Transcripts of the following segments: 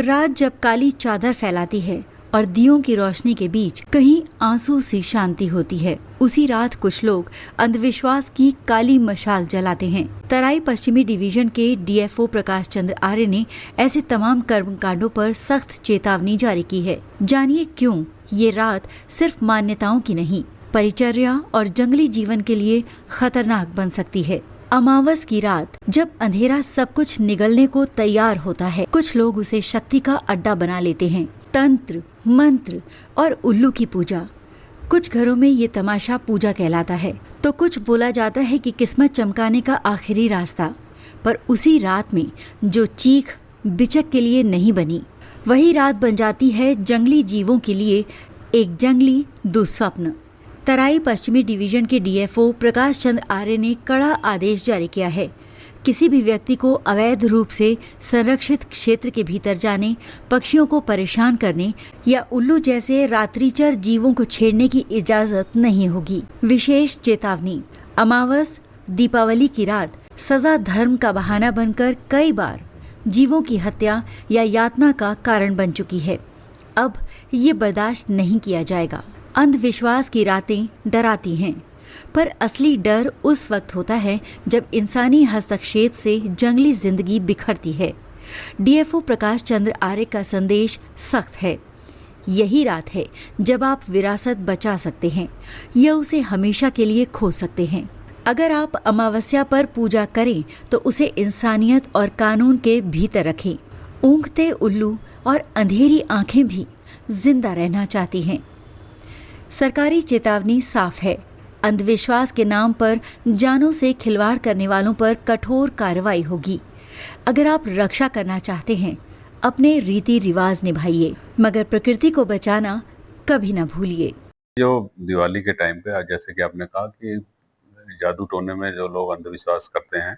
रात जब काली चादर फैलाती है और दियों की रोशनी के बीच कहीं आंसू सी शांति होती है, उसी रात कुछ लोग अंधविश्वास की काली मशाल जलाते हैं। तराई पश्चिमी डिवीजन के डीएफओ प्रकाश चंद्र आर्य ने ऐसे तमाम कर्मकांडों पर सख्त चेतावनी जारी की है। जानिए क्यों ये रात सिर्फ मान्यताओं की नहीं, परिचर्या और जंगली जीवन के लिए खतरनाक बन सकती है। अमावस की रात जब अंधेरा सब कुछ निगलने को तैयार होता है, कुछ लोग उसे शक्ति का अड्डा बना लेते हैं। तंत्र, मंत्र और उल्लू की पूजा। कुछ घरों में ये तमाशा पूजा कहलाता है, तो कुछ बोला जाता है कि किस्मत चमकाने का आखिरी रास्ता। पर उसी रात में जो चीख बिचक के लिए नहीं बनी, वही रात बन जाती है जंगली जीवों के लिए एक जंगली दुस्वप्न। तराई पश्चिमी डिवीजन के डीएफओ प्रकाश चंद्र आर्य ने कड़ा आदेश जारी किया है। किसी भी व्यक्ति को अवैध रूप से संरक्षित क्षेत्र के भीतर जाने, पक्षियों को परेशान करने या उल्लू जैसे रात्रिचर जीवों को छेड़ने की इजाजत नहीं होगी। विशेष चेतावनी: अमावस, दीपावली की रात सजा धर्म का बहाना बनकर कई बार जीवों की हत्या या यातना का कारण बन चुकी है। अब ये बर्दाश्त नहीं किया जाएगा। अंधविश्वास की रातें डराती हैं, पर असली डर उस वक्त होता है जब इंसानी हस्तक्षेप से जंगली जिंदगी बिखरती है। डीएफओ प्रकाश चंद्र आर्य का संदेश सख्त है। यही रात है जब आप विरासत बचा सकते हैं या उसे हमेशा के लिए खो सकते हैं। अगर आप अमावस्या पर पूजा करें तो उसे इंसानियत और कानून के भीतर रखें। ऊँघते उल्लू और अंधेरी आंखें भी जिंदा रहना चाहती हैं। सरकारी चेतावनी साफ है, अंधविश्वास के नाम पर जानों से खिलवाड़ करने वालों पर कठोर कार्रवाई होगी। अगर आप रक्षा करना चाहते हैं, अपने रीति रिवाज निभाइए, मगर प्रकृति को बचाना कभी ना भूलिए। जो दिवाली के टाइम पे, जैसे कि आपने कहा कि जादू टोने में जो लोग अंधविश्वास करते हैं,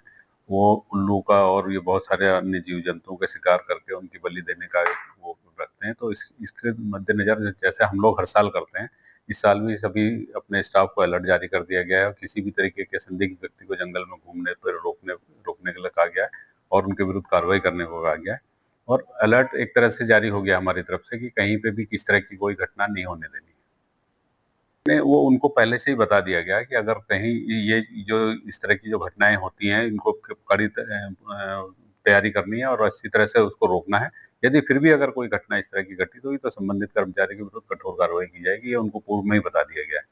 वो उल्लू का और ये बहुत सारे अन्य जीव जंतुओं का शिकार करके उनकी बलि देने का वो रखते हैं। तो इसके मद्देनजर जैसे हम लोग हर साल करते हैं, इस साल भी सभी अपने स्टाफ को अलर्ट जारी कर दिया गया है और किसी भी तरीके के संदिग्ध व्यक्ति को जंगल में घूमने पर रोकने के लिए कहा गया है और उनके विरुद्ध कार्रवाई करने को कहा गया है। और अलर्ट एक तरह से जारी हो गया हमारी तरफ से कि कहीं पे भी किस तरह की कोई घटना नहीं होने देनी है। वो उनको पहले से ही बता दिया गया है कि अगर कहीं ये जो इस तरह की जो घटनाएं होती हैं, इनको कड़ी तैयारी करनी है और अच्छी तरह से उसको रोकना है। यदि फिर भी अगर कोई घटना इस तरह की घटित हुई तो संबंधित कर्मचारी के विरुद्ध कठोर कार्रवाई की जाएगी, ये उनको पूर्व में ही बता दिया गया है।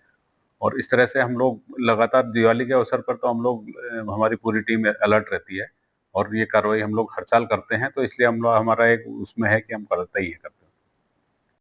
और इस तरह से हम लोग लगातार दिवाली के अवसर पर तो हम लोग हमारी पूरी टीम अलर्ट रहती है और ये कार्रवाई हम लोग हर साल करते हैं, तो इसलिए हम लोग हमारा एक उसमें है कि हम करते ही है।